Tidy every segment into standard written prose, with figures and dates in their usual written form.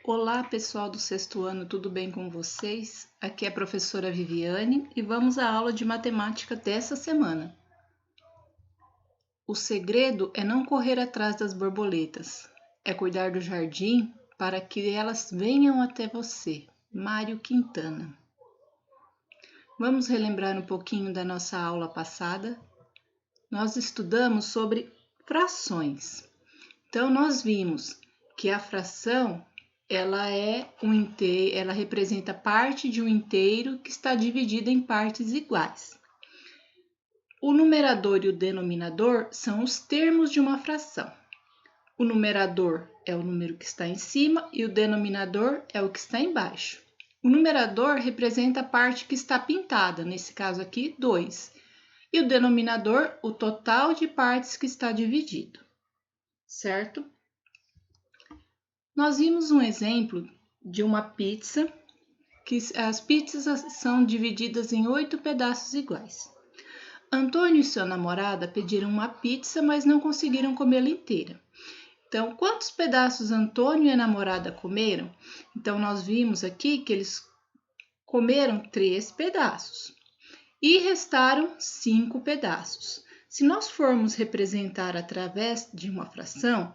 Olá, pessoal do sexto ano, tudo bem com vocês? Aqui é a professora Viviane e vamos à aula de matemática dessa semana. O segredo é não correr atrás das borboletas, é cuidar do jardim para que elas venham até você. Mário Quintana. Vamos relembrar um pouquinho da nossa aula passada? Nós estudamos sobre frações. Então, nós vimos que a fração ela representa parte de um inteiro que está dividido em partes iguais. O numerador e o denominador são os termos de uma fração. O numerador é o número que está em cima e o denominador é o que está embaixo. O numerador representa a parte que está pintada, nesse caso aqui, 2. E o denominador, o total de partes que está dividido, certo? Nós vimos um exemplo de uma pizza, que as pizzas são divididas em 8 pedaços iguais. Antônio e sua namorada pediram uma pizza, mas não conseguiram comê-la inteira. Então, quantos pedaços Antônio e a namorada comeram? Então, nós vimos aqui que eles comeram 3 pedaços e restaram 5 pedaços. Se nós formos representar através de uma fração,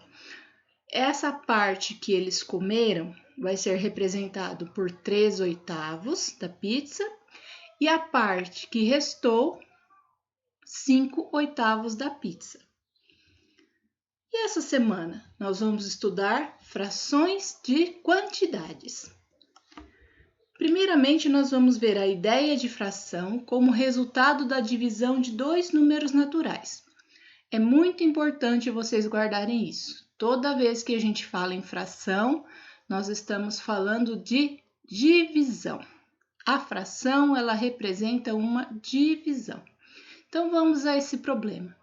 essa parte que eles comeram vai ser representado por 3/8 da pizza e a parte que restou, 5/8 da pizza. E essa semana nós vamos estudar frações de quantidades. Primeiramente, nós vamos ver a ideia de fração como resultado da divisão de 2 números naturais. É muito importante vocês guardarem isso. Toda vez que a gente fala em fração, nós estamos falando de divisão. A fração, ela representa uma divisão. Então, vamos a esse problema.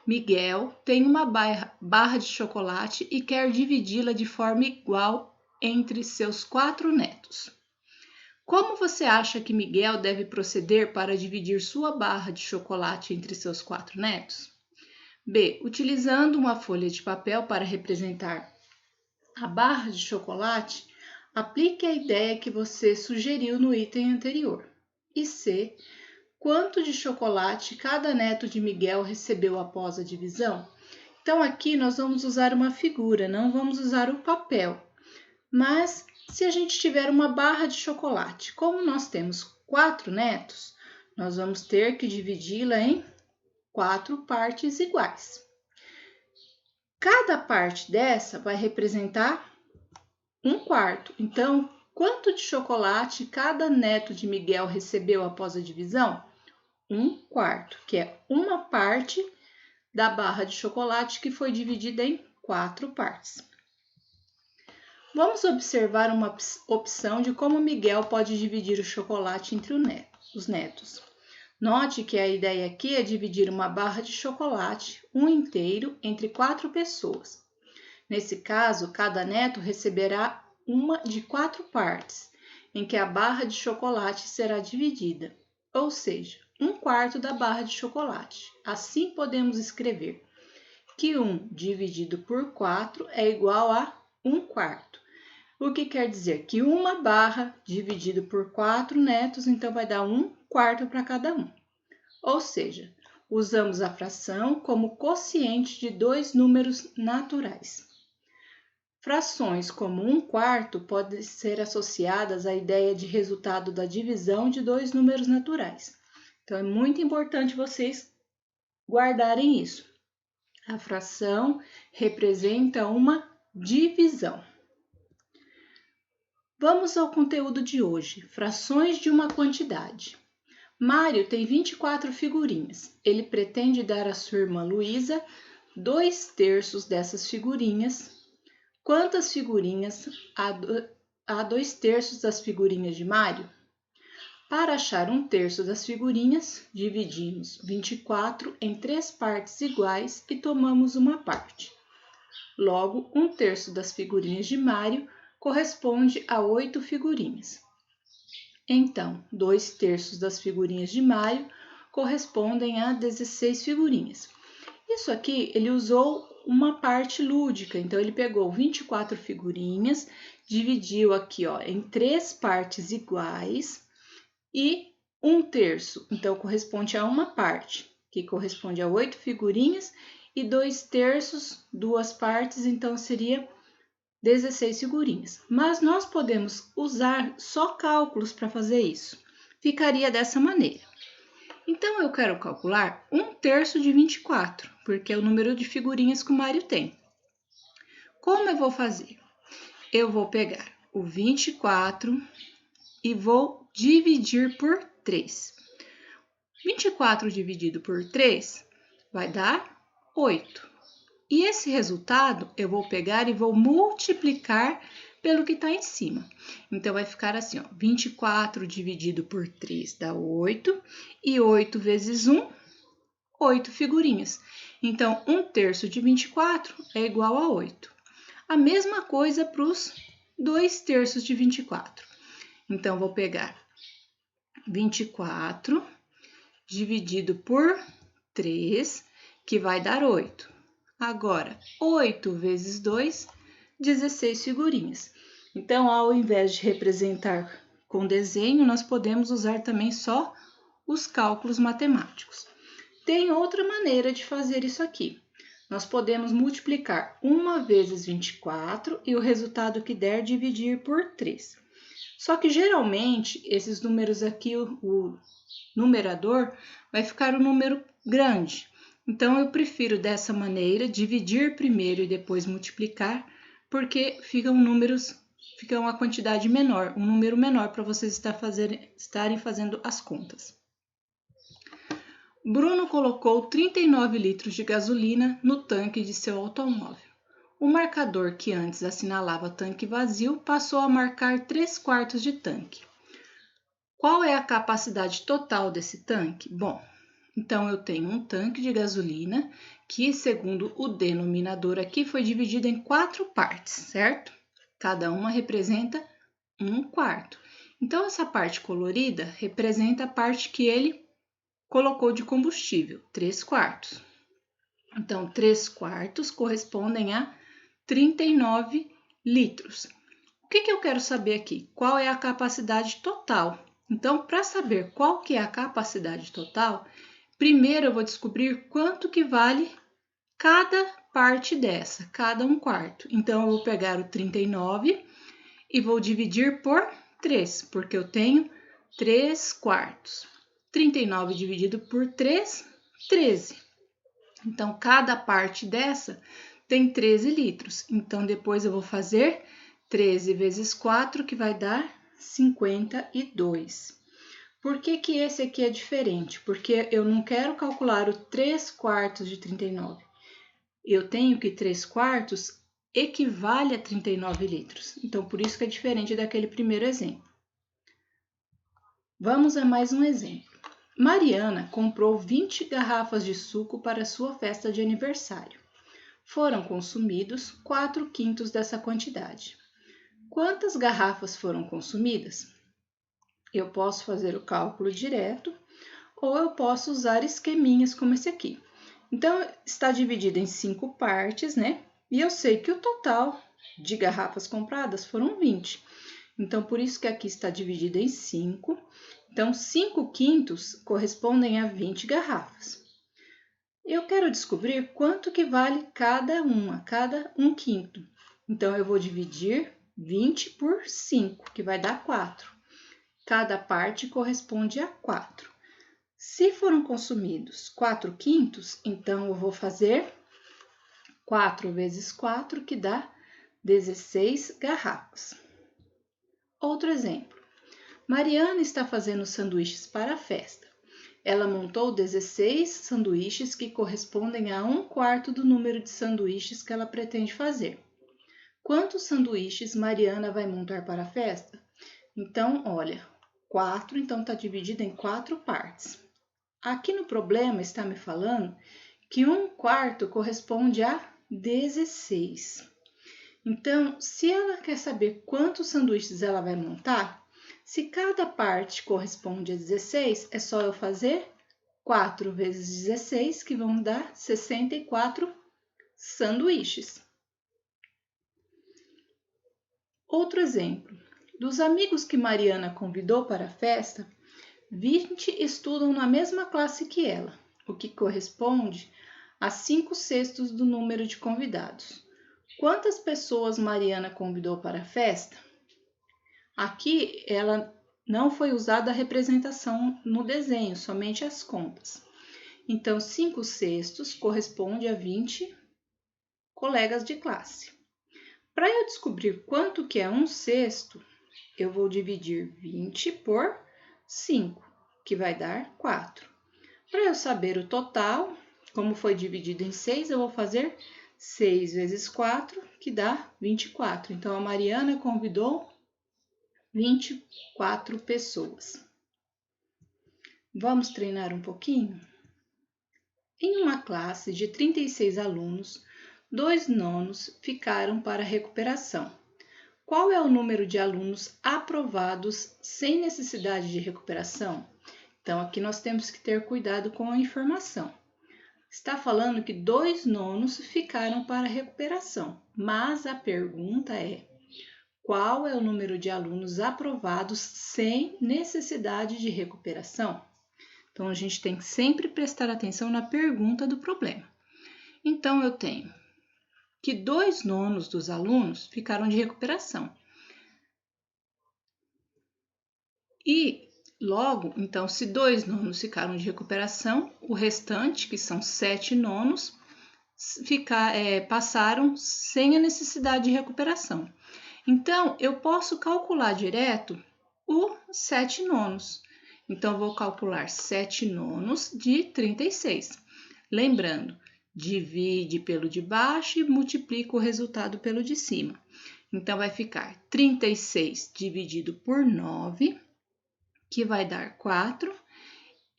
Miguel tem uma barra de chocolate e quer dividi-la de forma igual entre seus 4 netos. Como você acha que Miguel deve proceder para dividir sua barra de chocolate entre seus 4 netos? B. Utilizando uma folha de papel para representar a barra de chocolate, aplique a ideia que você sugeriu no item anterior. E C. Quanto de chocolate cada neto de Miguel recebeu após a divisão? Então, aqui nós vamos usar uma figura, não vamos usar o papel. Mas, se a gente tiver uma barra de chocolate, como nós temos 4 netos, nós vamos ter que dividi-la em 4 partes iguais. Cada parte dessa vai representar 1/4. Então, quanto de chocolate cada neto de Miguel recebeu após a divisão? 1/4, que é uma parte da barra de chocolate que foi dividida em 4 partes. Vamos observar uma opção de como Miguel pode dividir o chocolate entre os netos. Note que a ideia aqui é dividir uma barra de chocolate, um inteiro, entre 4 pessoas. Nesse caso, cada neto receberá uma de 4 partes, em que a barra de chocolate será dividida, ou seja, 1/4 da barra de chocolate. Assim, podemos escrever que 1 dividido por 4 é igual a 1/4. O que quer dizer que uma barra dividido por 4 netos, então vai dar 1/4 para cada um. Ou seja, usamos a fração como quociente de 2 números naturais. Frações como 1/4 podem ser associadas à ideia de resultado da divisão de 2 números naturais. Então, é muito importante vocês guardarem isso. A fração representa uma divisão. Vamos ao conteúdo de hoje, frações de uma quantidade. Mário tem 24 figurinhas. Ele pretende dar à sua irmã Luísa 2/3 dessas figurinhas. Quantas figurinhas há 2/3 das figurinhas de Mário? Para achar 1/3 das figurinhas, dividimos 24 em 3 partes iguais e tomamos uma parte. Logo, 1/3 das figurinhas de Mário corresponde a 8 figurinhas. Então, 2/3 das figurinhas de Mário correspondem a 16 figurinhas. Isso aqui, ele usou uma parte lúdica. Então, ele pegou 24 figurinhas, dividiu aqui, ó, em 3 partes iguais e 1/3. Então, corresponde a uma parte, que corresponde a 8 figurinhas, e 2/3, 2 partes, então seria 16 figurinhas. Mas nós podemos usar só cálculos para fazer isso. Ficaria dessa maneira. Então, eu quero calcular 1/3 de 24, porque é o número de figurinhas que o Mário tem. Como eu vou fazer? Eu vou pegar o 24 e vou dividir por 3. 24 dividido por 3 vai dar 8. E esse resultado eu vou pegar e vou multiplicar pelo que está em cima. Então, vai ficar assim, ó, 24 dividido por 3 dá 8, e 8 vezes 1, 8 figurinhas. Então, 1/3 de 24 é igual a 8. A mesma coisa para os 2/3 de 24. Então, vou pegar 24 dividido por 3, que vai dar 8. Agora, 8 vezes 2, 16 figurinhas. Então, ao invés de representar com desenho, nós podemos usar também só os cálculos matemáticos. Tem outra maneira de fazer isso aqui. Nós podemos multiplicar 1 vezes 24 e o resultado que der dividir por 3. Só que, geralmente, esses números aqui, o numerador, vai ficar um número grande. Então, eu prefiro dessa maneira, dividir primeiro e depois multiplicar, porque fica uma quantidade menor, um número menor para vocês estarem fazendo as contas. Bruno colocou 39 litros de gasolina no tanque de seu automóvel. O marcador que antes assinalava tanque vazio passou a marcar 3/4 de tanque. Qual é a capacidade total desse tanque? Bom, então eu tenho um tanque de gasolina que, segundo o denominador aqui, foi dividido em 4 partes, certo? Cada uma representa 1/4. Então, essa parte colorida representa a parte que ele colocou de combustível, 3/4. Então, 3/4 correspondem a 39 litros. O que eu quero saber aqui? Qual é a capacidade total? Então, para saber qual que é a capacidade total, primeiro eu vou descobrir quanto que vale cada parte dessa, cada 1/4. Então, eu vou pegar o 39 e vou dividir por 3, porque eu tenho 3/4. 39 dividido por 3, 13. Então, cada parte dessa tem 13 litros. Então, depois eu vou fazer 13 vezes 4, que vai dar 52. Por que esse aqui é diferente? Porque eu não quero calcular o 3/4 de 39. Eu tenho que 3/4 equivale a 39 litros. Então, por isso que é diferente daquele primeiro exemplo. Vamos a mais um exemplo. Mariana comprou 20 garrafas de suco para sua festa de aniversário. Foram consumidos 4/5 dessa quantidade. Quantas garrafas foram consumidas? Eu posso fazer o cálculo direto ou eu posso usar esqueminhas como esse aqui. Então, está dividido em 5 partes, né? E eu sei que o total de garrafas compradas foram 20. Então, por isso que aqui está dividido em 5. Então, 5/5 correspondem a 20 garrafas. Eu quero descobrir quanto que vale cada 1/5. Então, eu vou dividir 20 por 5, que vai dar 4. Cada parte corresponde a 4. Se foram consumidos 4/5, então eu vou fazer 4 vezes 4, que dá 16 garrafas. Outro exemplo. Mariana está fazendo sanduíches para a festa. Ela montou 16 sanduíches que correspondem a 1/4 do número de sanduíches que ela pretende fazer. Quantos sanduíches Mariana vai montar para a festa? Então, olha, 4, então está dividido em 4 partes. Aqui no problema está me falando que 1/4 corresponde a 16. Então, se ela quer saber quantos sanduíches ela vai montar, se cada parte corresponde a 16, é só eu fazer 4 vezes 16, que vão dar 64 sanduíches. Outro exemplo. Dos amigos que Mariana convidou para a festa, 20 estudam na mesma classe que ela, o que corresponde a 5/6 do número de convidados. Quantas pessoas Mariana convidou para a festa? Aqui ela não foi usada a representação no desenho, somente as contas. Então, 5/6 corresponde a 20 colegas de classe. Para eu descobrir quanto que é 1/6, eu vou dividir 20 por 5, que vai dar 4. Para eu saber o total, como foi dividido em 6, eu vou fazer 6 vezes 4, que dá 24. Então, a Mariana convidou 24 pessoas. Vamos treinar um pouquinho? Em uma classe de 36 alunos, 2 nonos ficaram para recuperação. Qual é o número de alunos aprovados sem necessidade de recuperação? Então, aqui nós temos que ter cuidado com a informação. Está falando que 2 nonos ficaram para recuperação, mas a pergunta é: qual é o número de alunos aprovados sem necessidade de recuperação? Então, a gente tem que sempre prestar atenção na pergunta do problema. Então, eu tenho que 2 nonos dos alunos ficaram de recuperação. E logo, então, se 2 nonos ficaram de recuperação, o restante, que são 7 nonos, passaram sem a necessidade de recuperação. Então, eu posso calcular direto o 7 nonos. Então, vou calcular 7 nonos de 36. Lembrando, divide pelo de baixo e multiplica o resultado pelo de cima. Então, vai ficar 36 dividido por 9, que vai dar 4,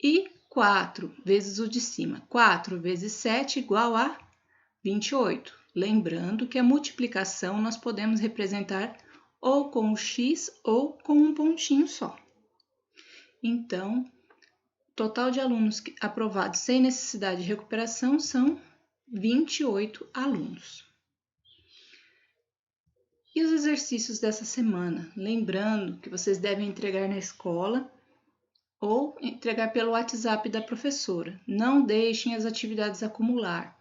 e 4 vezes o de cima. 4 vezes 7 igual a 28. Lembrando que a multiplicação nós podemos representar ou com o x ou com um pontinho só. Então, o total de alunos aprovados sem necessidade de recuperação são 28 alunos. E os exercícios dessa semana? Lembrando que vocês devem entregar na escola ou entregar pelo WhatsApp da professora. Não deixem as atividades acumular.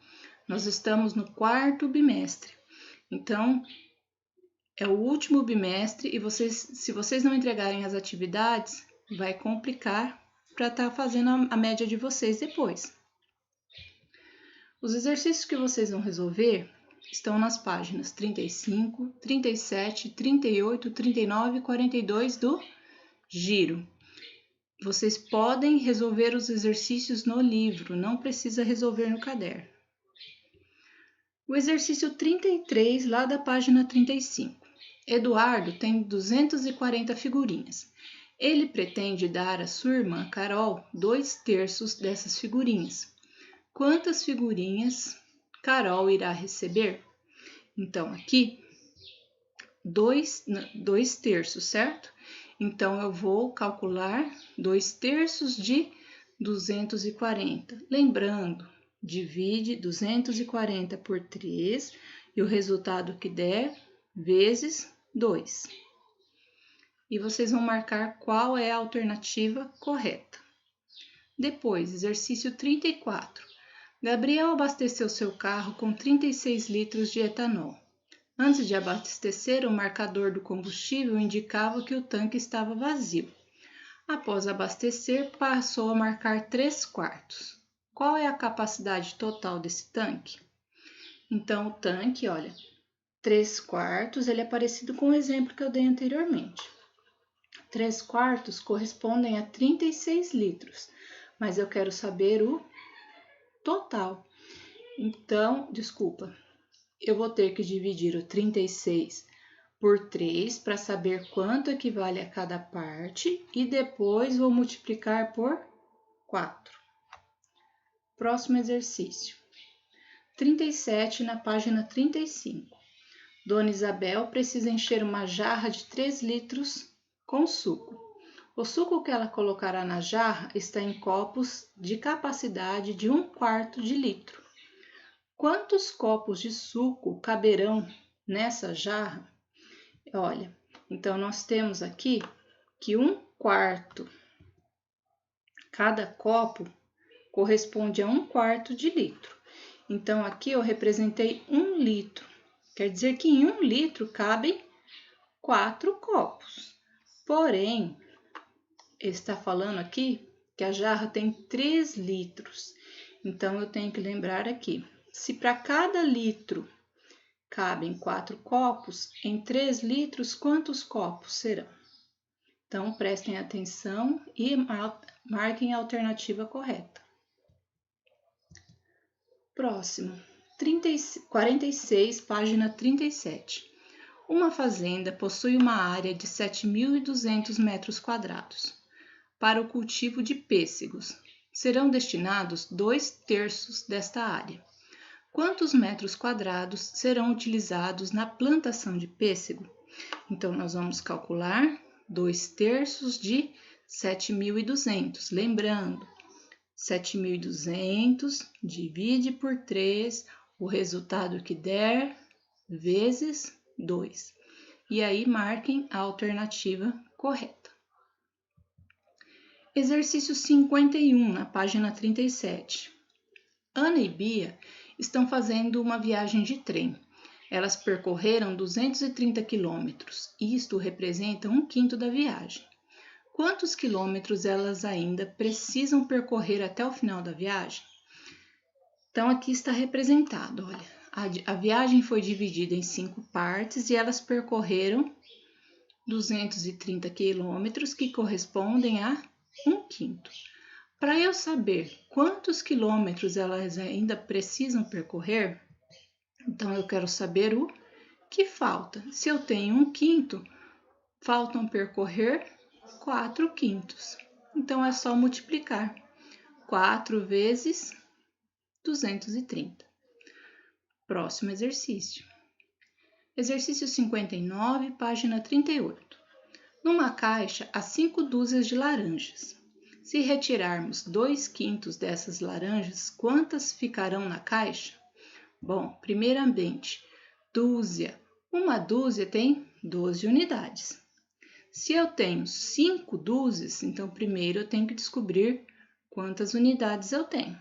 Nós estamos no 4º bimestre. Então, é o último bimestre e se vocês não entregarem as atividades, vai complicar para estar fazendo a média de vocês depois. Os exercícios que vocês vão resolver estão nas páginas 35, 37, 38, 39 e 42 do Giro. Vocês podem resolver os exercícios no livro, não precisa resolver no caderno. O exercício 33, lá da página 35. Eduardo tem 240 figurinhas. Ele pretende dar à sua irmã Carol 2/3 dessas figurinhas. Quantas figurinhas Carol irá receber? Então, aqui, 2/3, certo? Então, eu vou calcular 2/3 de 240. Lembrando, divide 240 por 3 e o resultado que der, vezes 2. E vocês vão marcar qual é a alternativa correta. Depois, exercício 34. Gabriel abasteceu seu carro com 36 litros de etanol. Antes de abastecer, o marcador do combustível indicava que o tanque estava vazio. Após abastecer, passou a marcar 3/4. Qual é a capacidade total desse tanque? Então, o tanque, olha, 3/4, ele é parecido com o exemplo que eu dei anteriormente. 3/4 correspondem a 36 litros, mas eu quero saber o total. Então, eu vou ter que dividir o 36 por 3 para saber quanto equivale a cada parte e depois vou multiplicar por 4. Próximo exercício. 37 na página 35. Dona Isabel precisa encher uma jarra de 3 litros com suco. O suco que ela colocará na jarra está em copos de capacidade de 1/4 de litro. Quantos copos de suco caberão nessa jarra? Olha, então nós temos aqui que 1/4. Cada copo corresponde a 1/4 de litro. Então, aqui eu representei 1 litro. Quer dizer que em 1 litro cabem 4 copos. Porém, está falando aqui que a jarra tem 3 litros. Então, eu tenho que lembrar aqui, se para cada litro cabem 4 copos, em 3 litros, quantos copos serão? Então, prestem atenção e marquem a alternativa correta. Próximo, 46, página 37. Uma fazenda possui uma área de 7.200 metros quadrados. Para o cultivo de pêssegos, serão destinados 2/3 desta área. Quantos metros quadrados serão utilizados na plantação de pêssego? Então, nós vamos calcular 2/3 de 7.200. Lembrando, 7.200 divide por 3, o resultado que der, vezes 2. E aí, marquem a alternativa correta. Exercício 51, na página 37. Ana e Bia estão fazendo uma viagem de trem. Elas percorreram 230 quilômetros. Isto representa 1/5 da viagem. Quantos quilômetros elas ainda precisam percorrer até o final da viagem? Então, aqui está representado, olha, a viagem foi dividida em 5 partes e elas percorreram 230 quilômetros, que correspondem a 1/5. Para eu saber quantos quilômetros elas ainda precisam percorrer, então eu quero saber o que falta. Se eu tenho 1/5, faltam percorrer 4/5. Então, é só multiplicar 4 vezes 230. Próximo exercício. Exercício 59, página 38. Numa caixa, há 5 dúzias de laranjas. Se retirarmos 2/5 dessas laranjas, quantas ficarão na caixa? Bom, primeiramente, dúzia. Uma dúzia tem 12 unidades. Se eu tenho 5 dúzias, então primeiro eu tenho que descobrir quantas unidades eu tenho.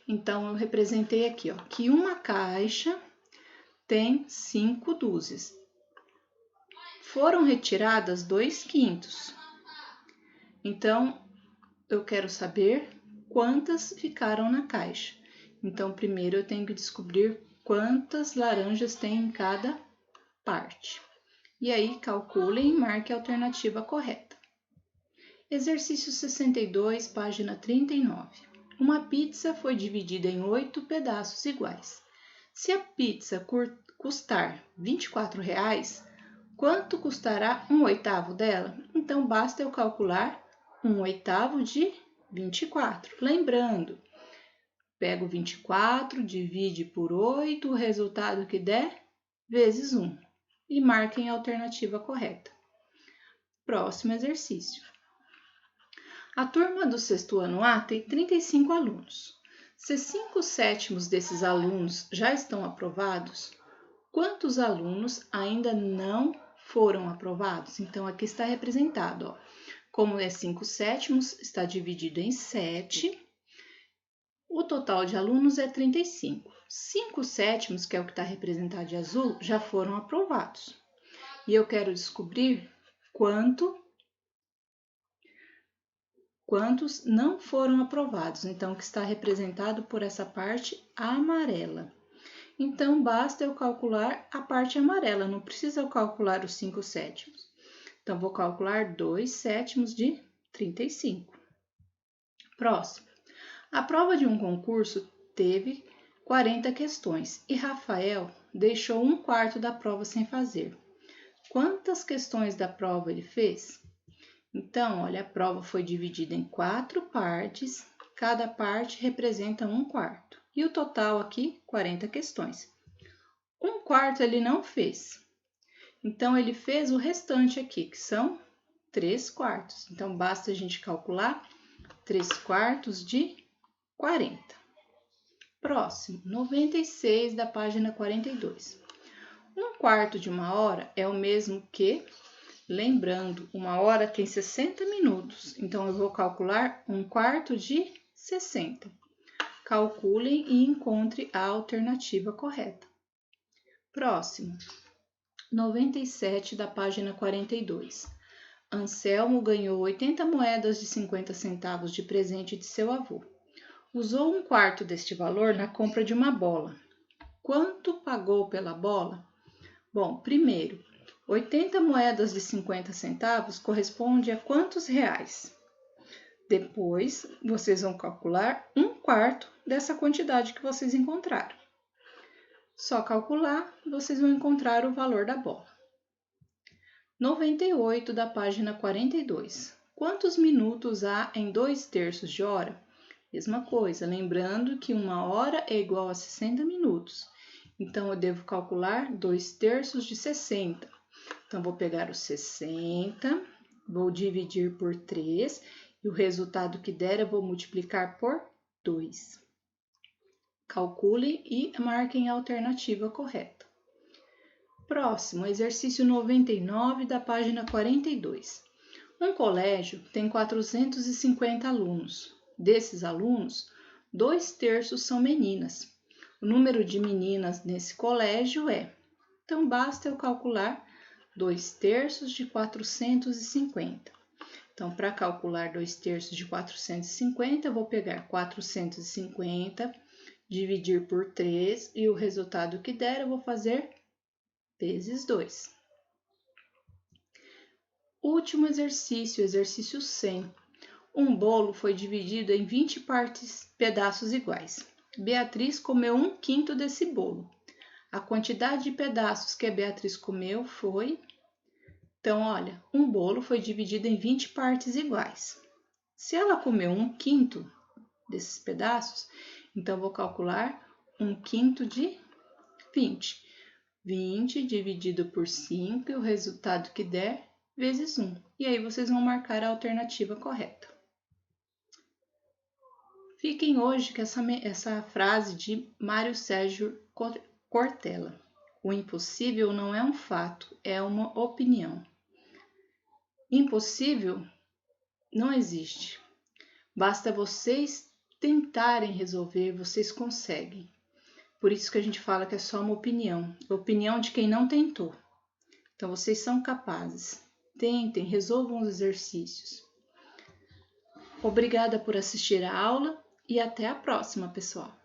Então, eu representei aqui, ó, que uma caixa tem 5 dúzias. Foram retiradas 2/5. Então, eu quero saber quantas ficaram na caixa. Então, primeiro eu tenho que descobrir quantas laranjas tem em cada parte. E aí, calculem e marquem a alternativa correta. Exercício 62, página 39. Uma pizza foi dividida em 8 pedaços iguais. Se a pizza custar R$ 24,00, quanto custará 1/8 dela? Então, basta eu calcular 1/8 de 24. Lembrando, pego 24, divide por 8, o resultado que der, vezes 1. E marquem a alternativa correta. Próximo exercício. A turma do 6º ano A tem 35 alunos. Se 5/7 desses alunos já estão aprovados, quantos alunos ainda não foram aprovados? Então, aqui está representado, ó. Como é 5/7, está dividido em 7. O total de alunos é 35. 5/7, que é o que está representado de azul, já foram aprovados. E eu quero descobrir quantos não foram aprovados. Então, que está representado por essa parte amarela. Então, basta eu calcular a parte amarela, não precisa eu calcular os 5/7. Então, vou calcular 2/7 de 35. Próximo. A prova de um concurso teve 40 questões e Rafael deixou 1/4 da prova sem fazer. Quantas questões da prova ele fez? Então, olha, a prova foi dividida em 4 partes, cada parte representa 1/4. E o total aqui, 40 questões. 1/4 ele não fez. Então, ele fez o restante aqui, que são 3/4. Então, basta a gente calcular 3/4 de 40. Próximo, 96 da página 42. 1/4 de uma hora é o mesmo que, lembrando, uma hora tem 60 minutos, então eu vou calcular 1/4 de 60. Calculem e encontre a alternativa correta. Próximo, 97 da página 42. Anselmo ganhou 80 moedas de 50 centavos de presente de seu avô. Usou 1/4 deste valor na compra de uma bola. Quanto pagou pela bola? Bom, primeiro, 80 moedas de 50 centavos corresponde a quantos reais? Depois, vocês vão calcular 1/4 dessa quantidade que vocês encontraram. Só calcular, vocês vão encontrar o valor da bola. 98 da página 42. Quantos minutos há em 2/3 de hora? Mesma coisa, lembrando que uma hora é igual a 60 minutos. Então, eu devo calcular 2/3 de 60. Então, vou pegar os 60, vou dividir por 3 e o resultado que der eu vou multiplicar por 2. Calculem e marquem a alternativa correta. Próximo, exercício 99 da página 42. Um colégio tem 450 alunos. Desses alunos, 2/3 são meninas. O número de meninas nesse colégio é... Então, basta eu calcular 2/3 de 450. Então, para calcular 2/3 de 450, eu vou pegar 450, dividir por 3 e o resultado que der eu vou fazer vezes 2. Último exercício, exercício 100. Um bolo foi dividido em 20 pedaços iguais. Beatriz comeu 1/5 desse bolo. A quantidade de pedaços que a Beatriz comeu foi... Então, olha, um bolo foi dividido em 20 partes iguais. Se ela comeu 1/5 desses pedaços, então vou calcular 1/5 de 20. 20 dividido por 5 e o resultado que der, vezes 1. E aí vocês vão marcar a alternativa correta. Fiquem hoje com essa frase de Mário Sérgio Cortella. O impossível não é um fato, é uma opinião. Impossível não existe. Basta vocês tentarem resolver, vocês conseguem. Por isso que a gente fala que é só uma opinião. Opinião de quem não tentou. Então, vocês são capazes. Tentem, resolvam os exercícios. Obrigada por assistir a aula e até a próxima, pessoal!